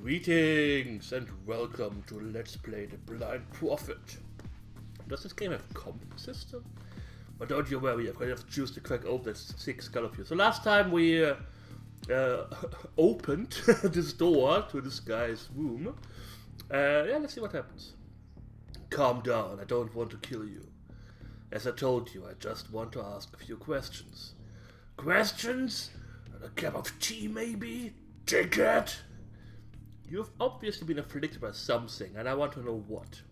Greetings and welcome to Let's Play the Blind Prophet. Does this game have a combat system? But don't you worry, I'm going to choose to crack open that sick skull of you. So last time we opened this door to this guy's room. Yeah, let's see what happens. Calm down, I don't want to kill you. As I told you, I just want to ask a few questions. Questions? And a cup of tea maybe? Take it! You've obviously been afflicted by something, and I want to know what.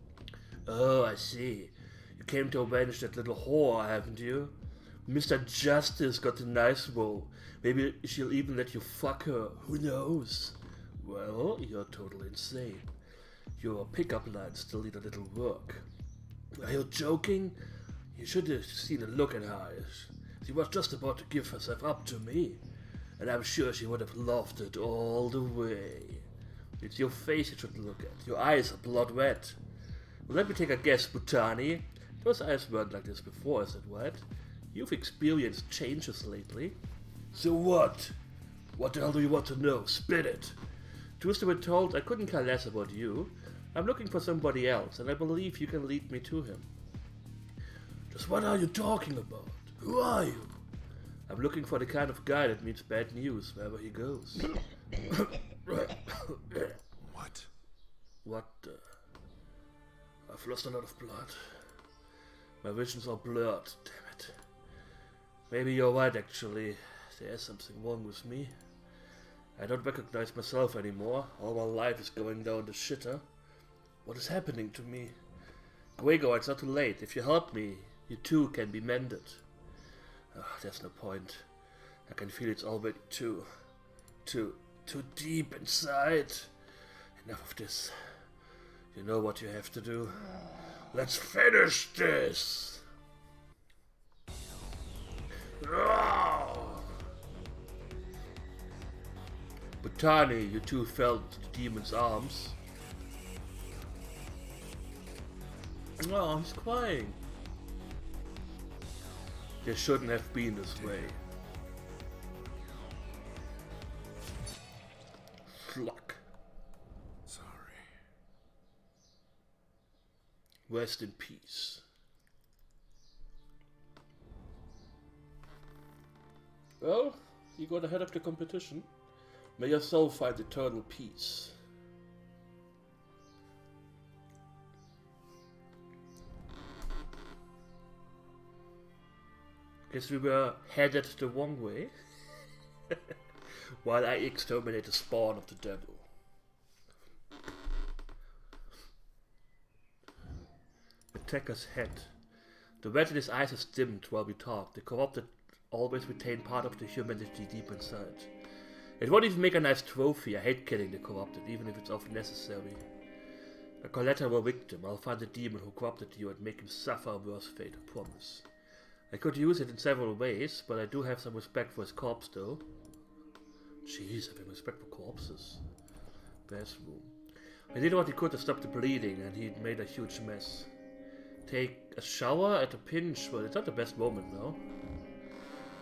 Oh, I see. You came to avenge that little whore, haven't you? Mr. Justice got a nice role. Maybe she'll even let you fuck her. Who knows? Well, you're totally insane. Your pickup lines still need a little work. Are you joking? You should have seen the look in her eyes. She was just about to give herself up to me. And I'm sure she would have loved it all the way. It's your face you should look at. Your eyes are blood red. Well, let me take a guess, Butani. Those eyes weren't like this before, is that right? You've experienced changes lately. So what? What the hell do you want to know? Spit it! Truth to be told, I couldn't care less about you. I'm looking for somebody else, and I believe you can lead me to him. Just what are you talking about? Who are you? I'm looking for the kind of guy that means bad news wherever he goes. What? What? I've lost a lot of blood. My visions are blurred, damn it. Maybe you're right, actually. There's something wrong with me. I don't recognize myself anymore. All my life is going down the shitter. What is happening to me? Gregor, it's not too late. If you help me, you too can be mended. Oh, there's no point. I can feel it's already too deep inside. Enough of this. You know what you have to do. Let's finish this! Butani, you two felt the demon's arms. Oh, he's crying. This shouldn't have been this way. Flock. Sorry. Rest in peace. Well, you got ahead of the competition. May your soul find eternal peace. Guess we were headed the wrong way. While I exterminate the spawn of the devil. Attacker's head. The red in his eyes is dimmed while we talk. The corrupted always retain part of the humanity deep inside. It won't even make a nice trophy. I hate killing the corrupted, even if it's often necessary. A collateral victim. I'll find the demon who corrupted you and make him suffer a worse fate, I promise. I could use it in several ways, but I do have some respect for his corpse though. Jeez, having respect for corpses. Bathroom. He did what he could to stop the bleeding, and he made a huge mess. Take a shower at a pinch. Well, it's not the best moment now.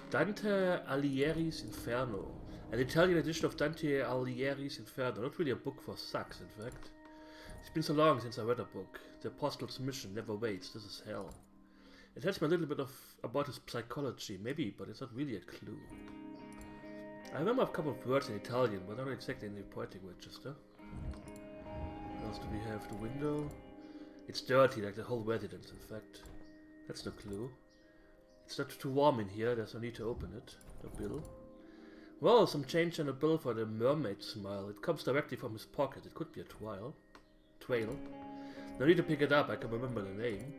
Dante Alighieri's Inferno. An Italian edition of Dante Alighieri's Inferno. Not really a book for sucks, in fact. It's been so long since I read a book. The Apostle's mission never waits. This is hell. It tells me a little bit about his psychology, maybe, but it's not really a clue. I remember a couple of words in Italian, but not exactly in the poetic register. What else do we have? The window. It's dirty, like the whole residence, in fact. That's no clue. It's not too warm in here, there's no need to open it. The bill. Well, some change on a bill for the Mermaid Smile. It comes directly from his pocket. It could be a trail. No need to pick it up, I can remember the name.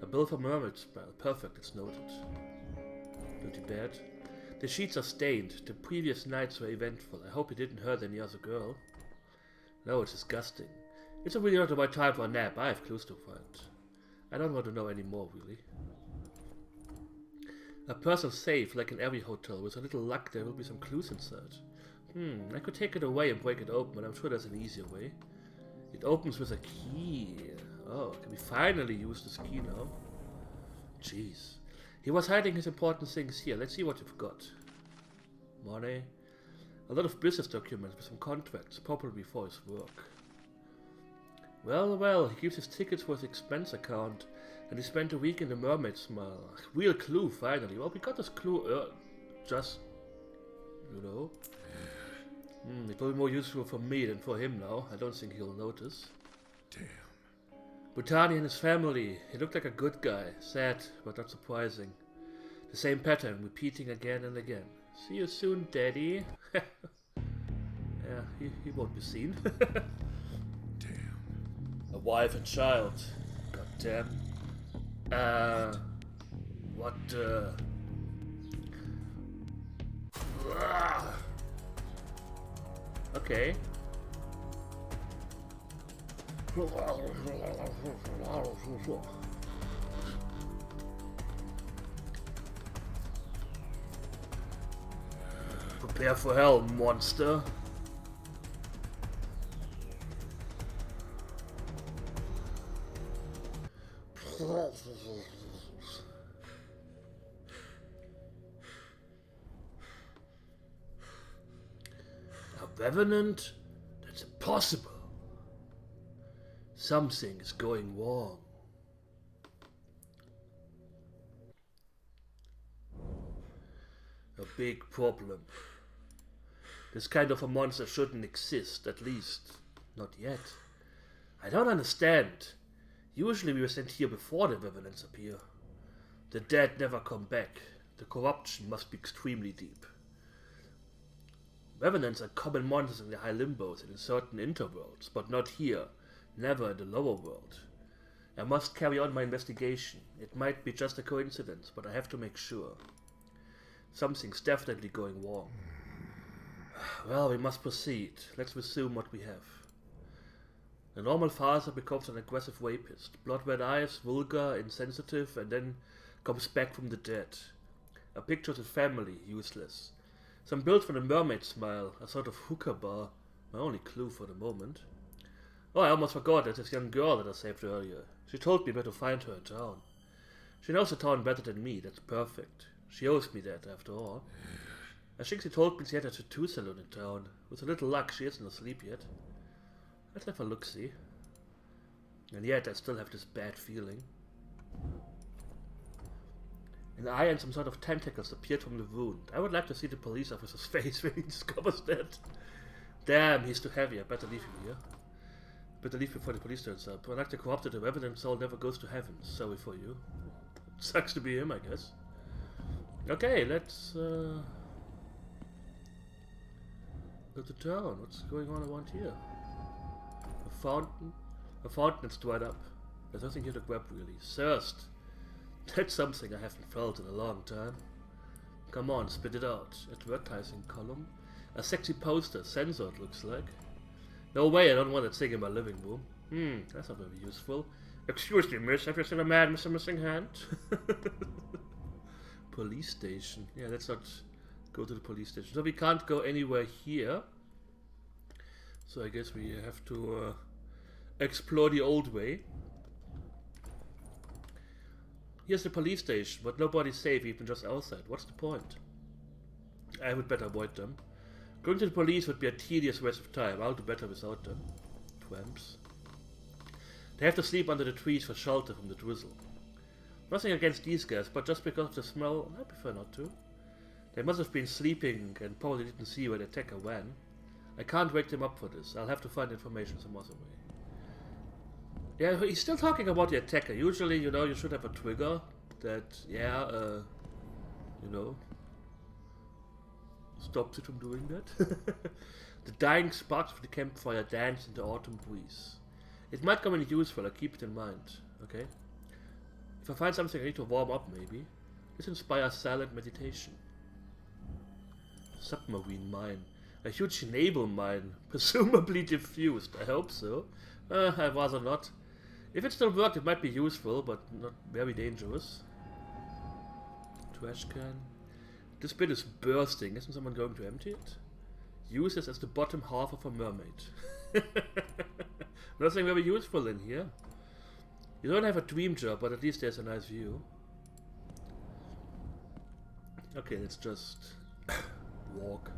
A bill for Mermaid Smile. Perfect, it's noted. Dirty bed. The sheets are stained. The previous nights were eventful. I hope he didn't hurt any other girl. No, it's disgusting. It's really not the right time for a nap. I have clues to find. I don't want to know any more, really. A personal safe, like in every hotel. With a little luck, there will be some clues inside. I could take it away and break it open, but I'm sure there's an easier way. It opens with a key. Oh, can we finally use this key now? Jeez. He was hiding his important things here. Let's see what you've got. Money. A lot of business documents with some contracts, probably for his work. Well, well, he keeps his tickets for his expense account, and he spent a week in the Mermaid Smile. Real clue, finally. Well, we got this clue, just, you know. It will be more useful for me than for him now. I don't think he'll notice. Damn. Butani and his family. He looked like a good guy. Sad, but not surprising. The same pattern, repeating again and again. See you soon, Daddy. Yeah, he won't be seen. Damn. A wife and child. God damn. What, Okay. Prepare for hell, monster. A revenant? That's impossible. Something is going wrong. A big problem. This kind of a monster shouldn't exist, at least not yet. I don't understand. Usually we were sent here before the revenants appear. The dead never come back. The corruption must be extremely deep. Revenants are common monsters in the high limbos and in certain interworlds, but not here. Never in the lower world. I must carry on my investigation. It might be just a coincidence, but I have to make sure. Something's definitely going wrong. Well, we must proceed. Let's resume what we have. The normal father becomes an aggressive rapist. Blood-red eyes, vulgar, insensitive, and then comes back from the dead. A picture of his family, useless. Some built from the Mermaid Smile, a sort of hookah bar. My only clue for the moment. Oh, I almost forgot that this young girl that I saved earlier. She told me where to find her in town. She knows the town better than me, that's perfect. She owes me that, after all. I think she told me she had a tattoo salon in town. With a little luck, she isn't asleep yet. Let's have a look-see. And yet, I still have this bad feeling. An eye and some sort of tentacles appeared from the wound. I would like to see the police officer's face when he discovers that. Damn, he's too heavy. I better leave him here. Better leave before the police turns up. Like the corrupted, the revenant soul never goes to heaven. Sorry for you. Sucks to be him, I guess. Okay, let's go to town. What's going on around here? A fountain? A fountain that's dried up. There's nothing here to grab really. Thirst. That's something I haven't felt in a long time. Come on, spit it out. Advertising column. A sexy poster. Censored, looks like. No way, I don't want that thing in my living room. That's not very useful. Excuse me, miss, have you seen a man with a missing hand? Police station. Yeah, let's not go to the police station. So we can't go anywhere here. So I guess we have to explore the old way. Here's the police station, but nobody's safe, even just outside. What's the point? I would better avoid them. Going to the police would be a tedious waste of time. I'll do better without them. Tramps. They have to sleep under the trees for shelter from the drizzle. Nothing against these guys, but just because of the smell, I prefer not to. They must have been sleeping and probably didn't see where the attacker ran. I can't wake them up for this. I'll have to find information some other way. Yeah, he's still talking about the attacker. Usually, you know, you should have a trigger that, yeah, you know, stops it from doing that. The dying sparks of the campfire dance in the autumn breeze. It might come in useful, I'll keep it in mind, okay? If I find something I need to warm up, maybe. This inspires silent meditation. Submarine mine. A huge naval mine. Presumably diffused. I hope so. I'd rather not. If it still worked, it might be useful, but not very dangerous. Trash can. This bit is bursting. Isn't someone going to empty it? Use this as the bottom half of a mermaid. Nothing very useful in here. You don't have a dream job, but at least there's a nice view. Okay, let's just walk.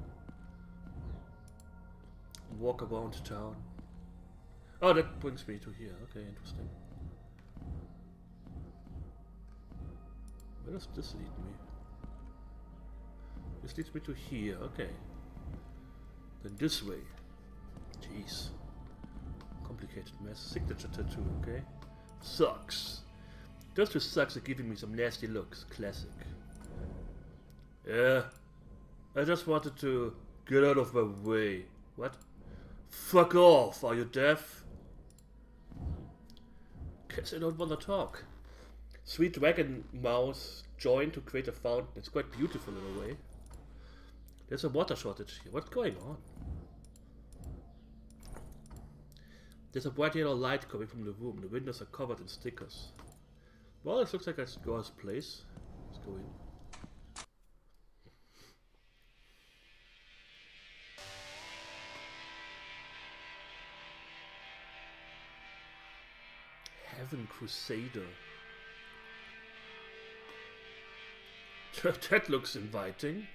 walk around town. Oh, that brings me to here. Okay, interesting. Where does this lead me? This leads me to here. Okay. Then this way. Jeez. Complicated mess. Signature tattoo. Okay. Sucks. Those two sucks are giving me some nasty looks. Classic. Yeah. I just wanted to get out of my way. What? Fuck off! Are you deaf? Guess I don't want to talk. Sweet dragon mouse joined to create a fountain. It's quite beautiful in a way. There's a water shortage here. What's going on? There's a bright yellow light coming from the room. The windows are covered in stickers. Well, it looks like a girl's place. Let's go in. Heaven Crusader. That looks inviting.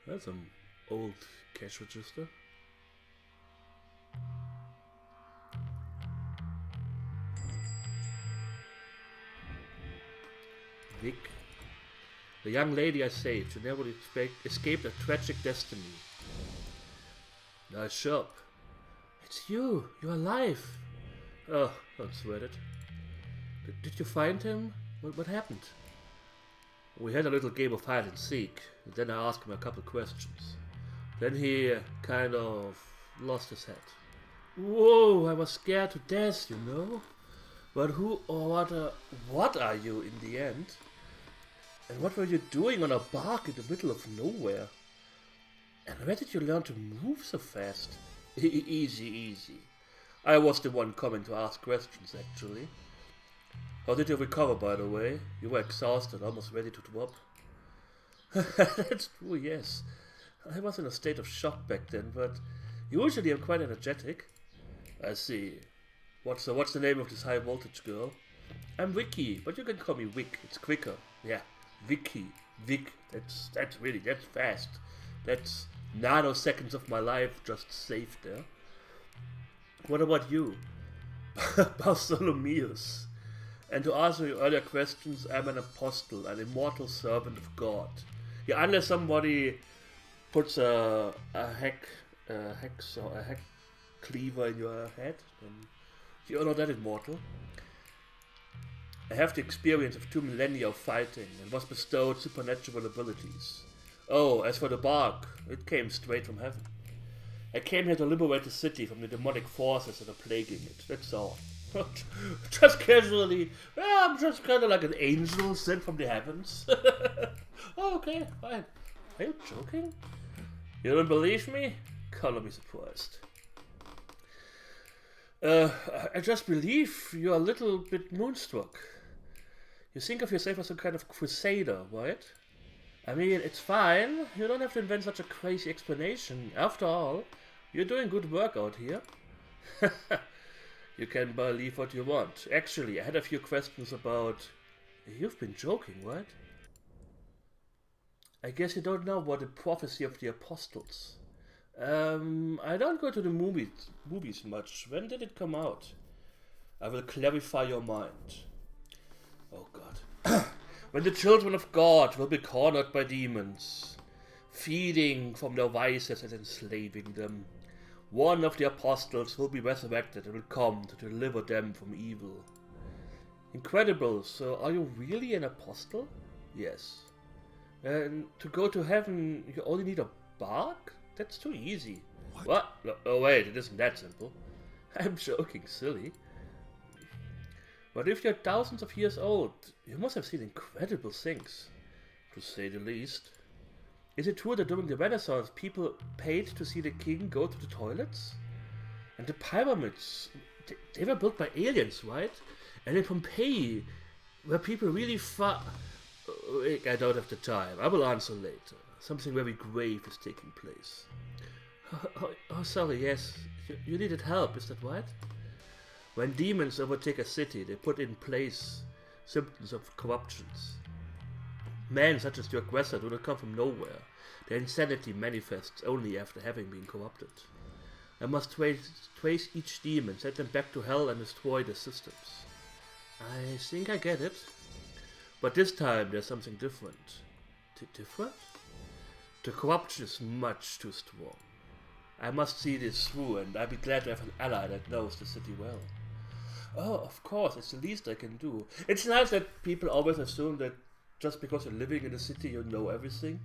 That's some old cash register. Vic. The young lady I saved. She never escaped a tragic destiny. Nice shop. It's you. You're alive. Oh, don't sweat it. Did you find him? What happened? We had a little game of hide and seek. And then I asked him a couple questions. Then he kind of lost his head. Whoa, I was scared to death, you know. But who or what are you in the end? And what were you doing on a bark in the middle of nowhere? And where did you learn to move so fast? Easy. I was the one coming to ask questions, actually. How did you recover, by the way? You were exhausted, almost ready to drop. That's true, yes. I was in a state of shock back then, but usually I'm quite energetic. I see. What's the name of this high voltage girl? I'm Vicky, but you can call me Vic. It's quicker. Yeah, Vicky. Vic. That's fast. That's nanoseconds of my life just saved there. What about you? Bartholomeus. And to answer your earlier questions, I'm an apostle, an immortal servant of God. Yeah, unless somebody puts a heck cleaver in your head, then you're not that immortal. I have the experience of 2 millennia of fighting and was bestowed supernatural abilities. Oh, as for the bark, it came straight from heaven. I came here to liberate the city from the demonic forces that are plaguing it, that's all. Just casually, well, I'm just kind of like an angel sent from the heavens. Oh, okay, fine. Are you joking? You don't believe me? Color me surprised. I just believe you're a little bit moonstruck. You think of yourself as some kind of crusader, right? I mean, it's fine. You don't have to invent such a crazy explanation. After all, you're doing good work out here. You can believe what you want. Actually, I had a few questions about... You've been joking, right? I guess you don't know about the prophecy of the apostles. I don't go to the movies much. When did it come out? I will clarify your mind. Oh God. When the children of God will be cornered by demons, feeding from their vices and enslaving them, one of the apostles will be resurrected and will come to deliver them from evil. Incredible, so are you really an apostle? Yes. And to go to heaven, you only need a bark? That's too easy. What? Oh wait, it isn't that simple. I'm joking, silly. But if you're thousands of years old, you must have seen incredible things, to say the least. Is it true that during the Renaissance, people paid to see the king go to the toilets? And the pyramids, they were built by aliens, right? And in Pompeii, were people really far... I don't have the time. I will answer later. Something very grave is taking place. Oh, sorry, yes. You needed help, is that right? When demons overtake a city, they put in place symptoms of corruptions. Men such as the aggressor do not come from nowhere. Their insanity manifests only after having been corrupted. I must trace each demon, send them back to hell and destroy the systems. I think I get it. But this time there's something different. Different? The corruption is much too strong. I must see this through, and I'd be glad to have an ally that knows the city well. Oh, of course, it's the least I can do. It's nice that people always assume that just because you're living in the city you know everything.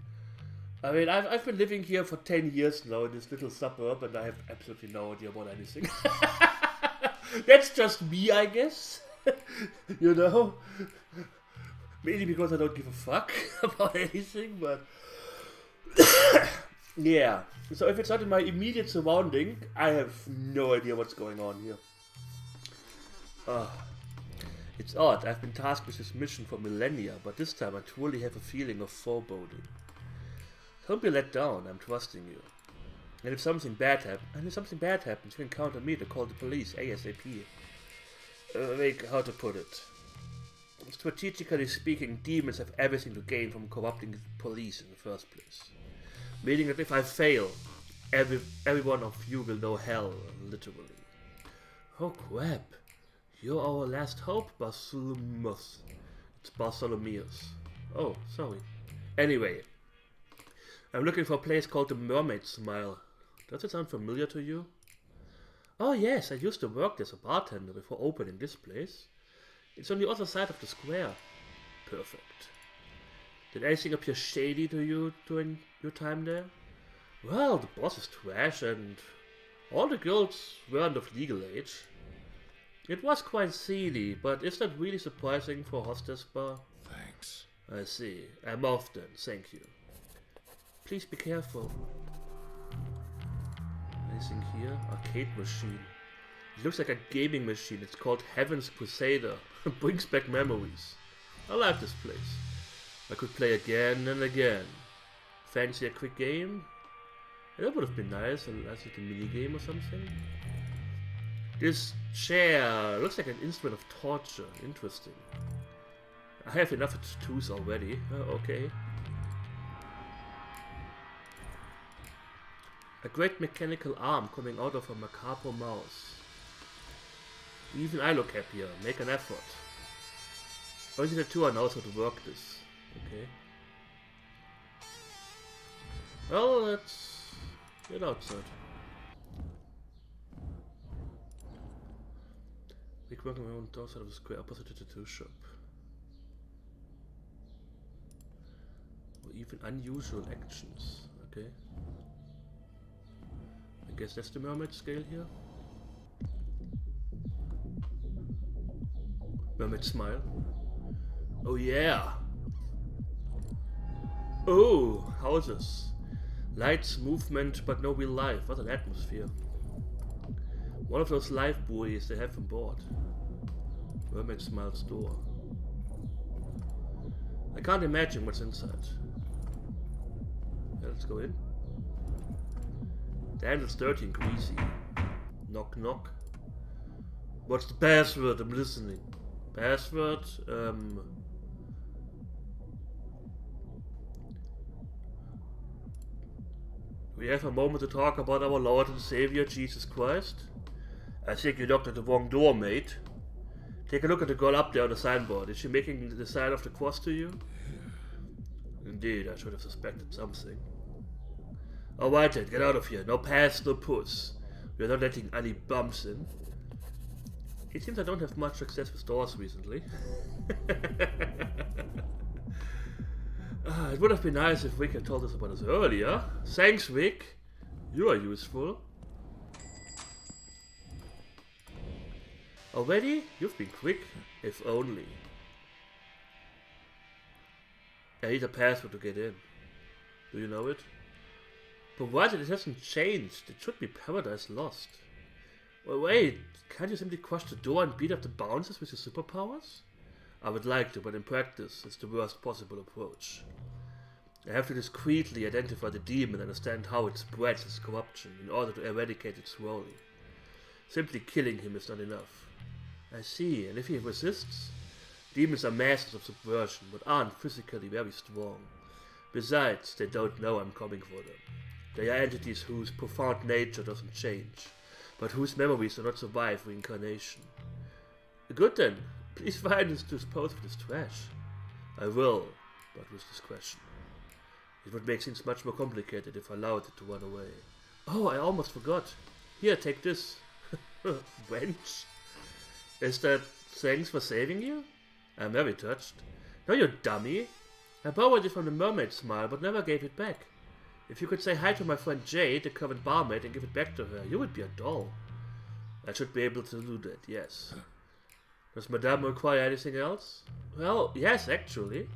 I mean, I've been living here for 10 years now in this little suburb, and I have absolutely no idea about anything. That's just me, I guess. You know? Mainly because I don't give a fuck about anything, but... yeah. So if it's not in my immediate surrounding, I have no idea what's going on here. It's odd, I've been tasked with this mission for millennia, but this time I truly have a feeling of foreboding. Don't be let down, I'm trusting you. And if something bad happens, you can count on me to call the police ASAP. How to put it? Strategically speaking, demons have everything to gain from corrupting the police in the first place. Meaning that if I fail, every one of you will know hell, literally. Oh crap. You're our last hope, Bartholomeus. It's Bartholomeus. Oh, sorry. Anyway. I'm looking for a place called the Mermaid Smile. Does it sound familiar to you? Oh yes, I used to work as a bartender before opening this place. It's on the other side of the square. Perfect. Did anything appear shady to you during your time there? Well, the boss is trash and all the girls weren't of legal age. It was quite seedy, but is that really surprising for a hostess bar? Thanks. I see. I'm off then, thank you. Please be careful. Anything here? Arcade machine. It looks like a gaming machine. It's called Heaven's Crusader. Brings back memories. I like this place. I could play again and again. Fancy a quick game? Yeah, that would have been nice. A nice little mini game or something. This chair looks like an instrument of torture. Interesting. I have enough tattoos already. Okay. A great mechanical arm coming out of a macabre mouse. Even I look happier. Make an effort. Only the two knows how to work this. Okay. Well, let's get outside. We're working around outside of the square opposite the tattoo shop. Or even unusual actions. Okay. I guess that's the mermaid scale here. Mermaid Smile. Oh yeah! Oh, houses. Lights, movement, but no real life. What an atmosphere. One of those life buoys they have on board. Mermaid Smile's door. I can't imagine what's inside. Yeah, let's go in. The handle's dirty and greasy. Knock knock. What's the password? I'm listening. Password? We have a moment to talk about our Lord and Savior, Jesus Christ. I think you knocked at the wrong door, mate. Take a look at the girl up there on the signboard. Is she making the sign of the cross to you? Indeed, I should have suspected something. Alright then, get out of here. No pass, no puss. We are not letting any bumps in. It seems I don't have much success with doors recently. It would have been nice if Rick had told us about this earlier. Thanks, Rick. You are useful. Already? You've been quick. If only. I need a password to get in. Do you know it? Provided it hasn't changed, it should be Paradise Lost. Well, wait, can't you simply crush the door and beat up the bouncers with your superpowers? I would like to, but in practice, it's the worst possible approach. I have to discreetly identify the demon and understand how it spreads its corruption in order to eradicate it slowly. Simply killing him is not enough. I see, and if he resists? Demons are masters of subversion, but aren't physically very strong. Besides, they don't know I'm coming for them. They are entities whose profound nature doesn't change, but whose memories do not survive reincarnation. Good then, please find us to dispose of this trash. I will, but with discretion. It would make things much more complicated if I allowed it to run away. Oh, I almost forgot. Here, take this. Wench? Is that thanks for saving you? I'm very touched. No, you dummy. I borrowed it from the Mermaid Smile, but never gave it back. If you could say hi to my friend Jade, the current barmaid, and give it back to her, you would be a doll. I should be able to do that, yes. Does Madame require anything else? Well, yes, actually.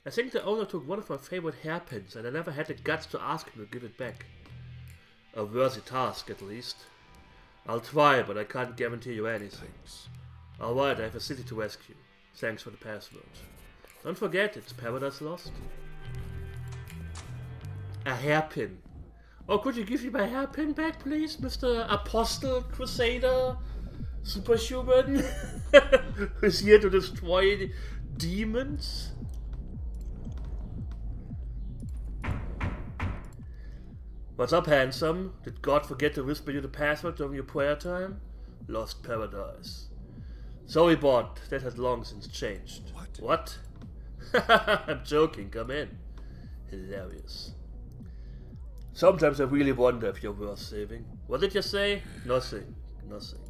I think the owner took one of my favorite hairpins, and I never had the guts to ask him to give it back. A worthy task, at least. I'll try, but I can't guarantee you anything. Alright, I have a city to rescue. Thanks for the password. Don't forget, it's Paradise Lost. A hairpin. Oh, could you give me my hairpin back, please, Mr. Apostle Crusader Superhuman? Who's here to destroy demons? What's up, handsome? Did God forget to whisper you the password during your prayer time? Lost Paradise. Sorry, bot. That has long since changed. What? I'm joking. Come in. Hilarious. Sometimes I really wonder if you're worth saving. What did you say? Nothing. Nothing.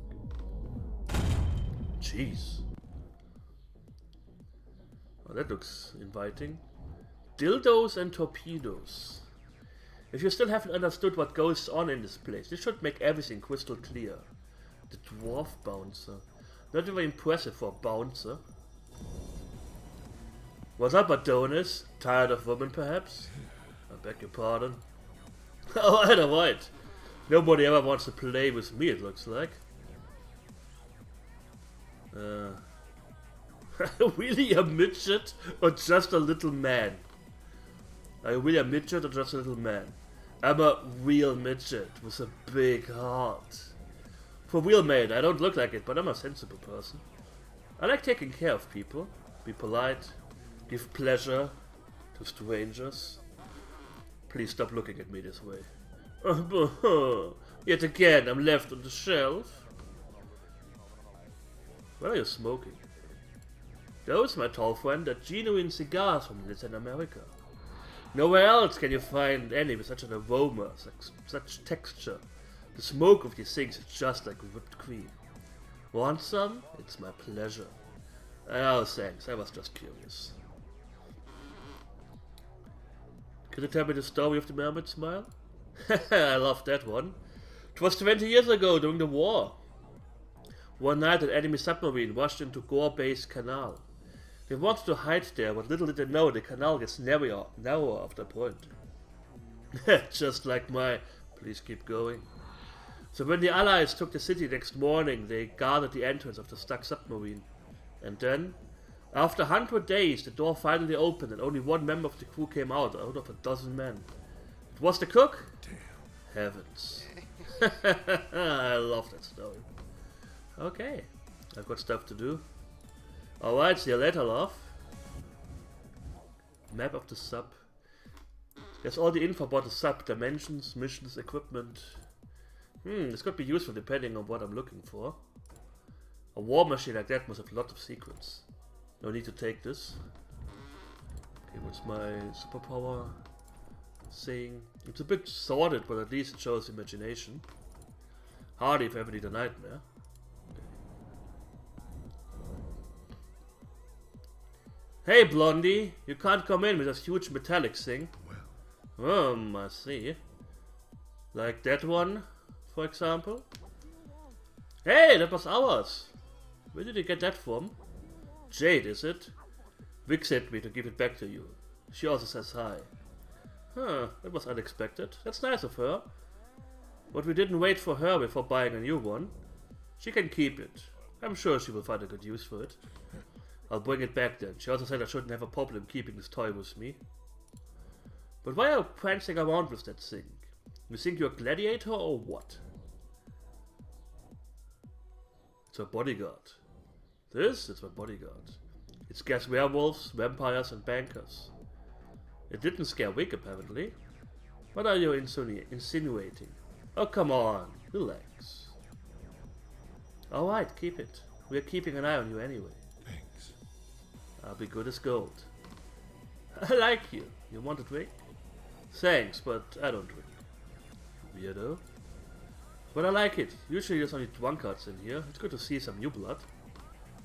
Jeez. Oh, that looks inviting. Dildos and torpedoes. If you still haven't understood what goes on in this place, this should make everything crystal clear. The Dwarf Bouncer. Not very impressive for a bouncer. What's up, Adonis? Tired of women, perhaps? I beg your pardon. Oh, I know right. Nobody ever wants to play with me, it looks like. Really a midget or just a little man? Are you really a midget or just a little man? I'm a real midget with a big heart. For real, mate, I don't look like it, but I'm a sensible person. I like taking care of people. Be polite. Give pleasure to strangers. Please stop looking at me this way. Yet again, I'm left on the shelf. What are you smoking? Those, my tall friend, are genuine cigars from Latin America. Nowhere else can you find any with such an aroma, such texture. The smoke of these things is just like whipped cream. Want some? It's my pleasure. Oh, thanks, I was just curious. Could you tell me the story of the Mermaid Smile? I love that one. It was 20 years ago during the war. One night an enemy submarine washed into Gore Bay's canal. They wanted to hide there, but little did they know the canal gets narrower after a point. Just like my... Please keep going. So when the Allies took the city next morning, they guarded the entrance of the stuck submarine. And then, after 100 days, the door finally opened and only one member of the crew came out of a dozen men. It was the cook? Damn. Heavens. I love that story. Okay, I've got stuff to do. Alright, see you later, love. Map of the sub. There's all the info about the sub, dimensions, missions, equipment. This could be useful depending on what I'm looking for. A war machine like that must have a lot of secrets. No need to take this. Okay, what's my superpower saying? It's a bit sordid, but at least it shows imagination. Hardy if I ever need a nightmare. Hey, Blondie, you can't come in with this huge metallic thing. I see. Like that one, for example. Hey, that was ours. Where did you get that from? Jade, is it? Vic sent me to give it back to you. She also says hi. Huh, that was unexpected. That's nice of her. But we didn't wait for her before buying a new one. She can keep it. I'm sure she will find a good use for it. I'll bring it back then. She also said I shouldn't have a problem keeping this toy with me. But why are you prancing around with that thing? You think you're a gladiator or what? It's a bodyguard. This is my bodyguard. It scares werewolves, vampires and bankers. It didn't scare Wick, apparently. What are you insinuating? Oh, come on. Relax. Alright, keep it. We're keeping an eye on you anyway. Thanks. I'll be good as gold. I like you. You want a drink? Thanks, but I don't drink. Weirdo. But I like it. Usually there's only drunkards in here. It's good to see some new blood.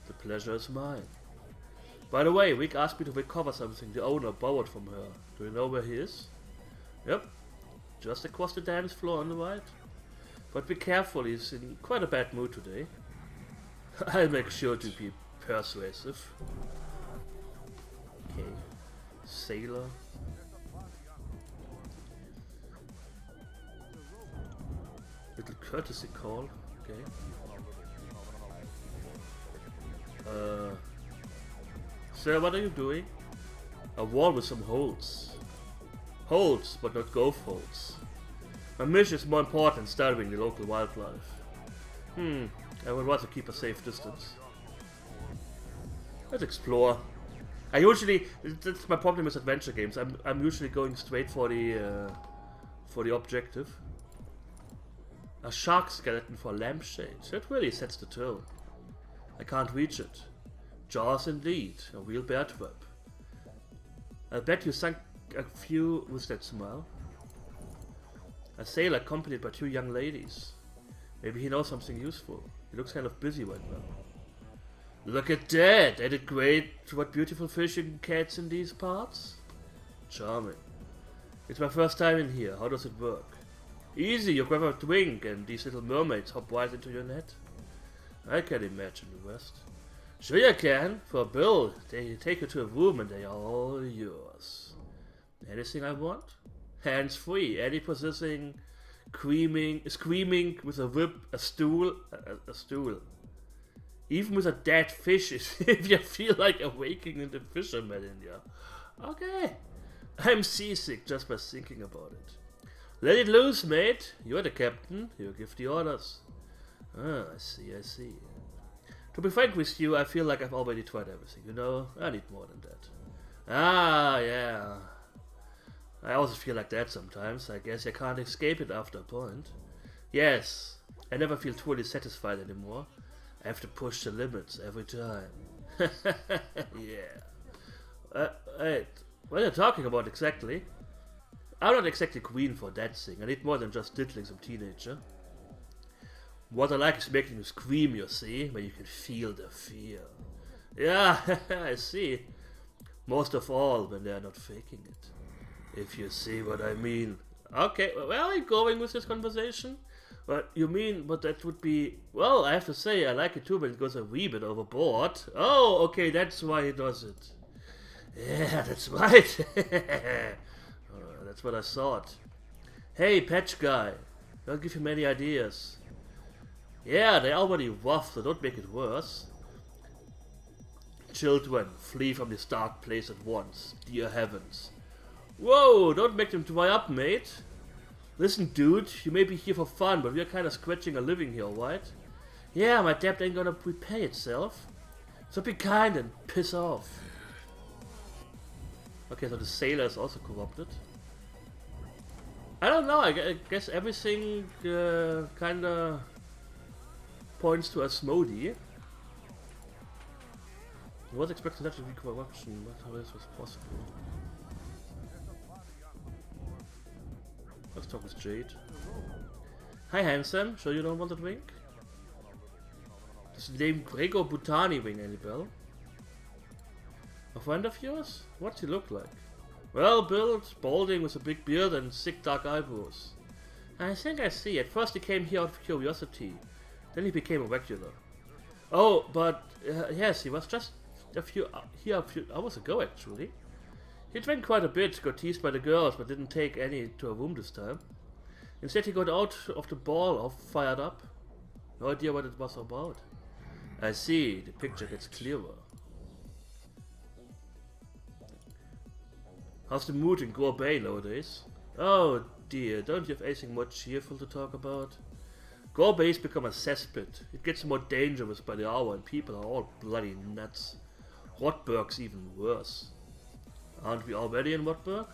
The pleasure is mine. By the way, Wick asked me to recover something the owner borrowed from her. Do you know where he is? Yep. Just across the dance floor on the right. But be careful, he's in quite a bad mood today. I'll make sure to be persuasive. Okay. Sailor. Little courtesy call. Okay. Sir, what are you doing? A wall with some holes. Holes, but not golf holes. My mission is more important than starving the local wildlife. I would rather keep a safe distance. Let's explore. That's my problem with adventure games. I'm usually going straight for the objective. A shark skeleton for lampshade. That really sets the tone. I can't reach it. Jaws indeed. A real bear trap. I bet you sunk a few with that smile. A sailor accompanied by 2 young ladies. Maybe he knows something useful. He looks kind of busy right now. Look at that! Ain't it great what beautiful fish you can catch in these parts? Charming. It's my first time in here. How does it work? Easy, you grab a drink and these little mermaids hop right into your net. I can imagine the rest. Sure you can. For a bill, they take you to a room and they are all yours. Anything I want? Hands free. Any possessing, screaming with a whip, a stool. Even with a dead fish if you feel like awakening the fisherman in you. Okay. I'm seasick just by thinking about it. Let it loose, mate. You're the captain. You give the orders. Ah, I see. To be frank with you, I feel like I've already tried everything, you know? I need more than that. Ah, yeah. I also feel like that sometimes. I guess I can't escape it after a point. Yes, I never feel truly satisfied anymore. I have to push the limits every time. Yeah. Wait, what are you talking about exactly? I'm not exactly queen for that thing. I need more than just diddling some teenager. What I like is making you scream, you see, when you can feel the fear. Yeah, I see. Most of all when they are not faking it. If you see what I mean. Okay, where are you going with this conversation? What you mean, but that would be... Well, I have to say, I like it too, but it goes a wee bit overboard. Oh, okay, that's why he does it. Yeah, that's right. That's what I thought. Hey, patch guy. Don't give him any ideas. Yeah, they're already rough, so don't make it worse. Children, flee from this dark place at once. Dear heavens. Whoa, don't make them dry up, mate. Listen, dude, you may be here for fun, but we're kind of scratching a living here, right? Yeah, my debt ain't gonna repay itself. So be kind and piss off. Okay, so the sailor is also corrupted. I don't know, I guess everything kinda points to Asmodee. I was expecting that to be corruption, but how this was possible. Let's talk with Jade. Hi handsome, sure you don't want a drink? Does the name Gregor Butani ring any bell? A friend of yours? What's he look like? Well built, balding with a big beard and thick dark eyebrows. I think I see. At first he came here out of curiosity. Then he became a regular. Oh, but yes, he was just here a few hours ago actually. He drank quite a bit, got teased by the girls, but didn't take any to a room this time. Instead he got out of the ball all fired up. No idea what it was about. I see, the picture gets clearer. How's the mood in Gore Bay nowadays? Oh dear, don't you have anything more cheerful to talk about? Gore Bay's become a cesspit. It gets more dangerous by the hour and people are all bloody nuts. Rotberg's even worse. Aren't we already in Wartburg?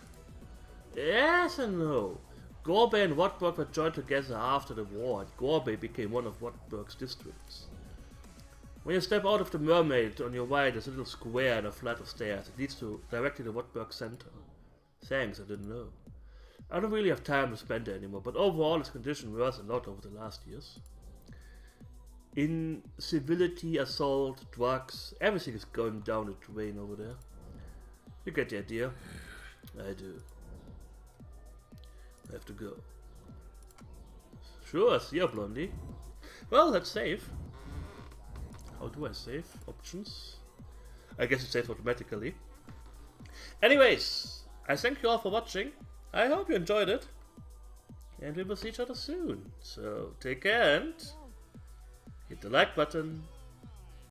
Yes and no. Gorbey and Wartburg were joined together after the war, and Gorbey became one of Wartburg's districts. When you step out of the Mermaid, on your right there's a little square and a flight of stairs. It leads directly to Wartburg Center. Thanks, I didn't know. I don't really have time to spend there anymore, but overall its condition worse a lot over the last years. Incivility, assault, drugs, everything is going down the drain over there. You get the idea? I do. I have to go. Sure, see ya, Blondie. Well, let's save. How do I save? Options? I guess it saves automatically. Anyways, I thank you all for watching. I hope you enjoyed it. And we will see each other soon. So, take care and hit the like button.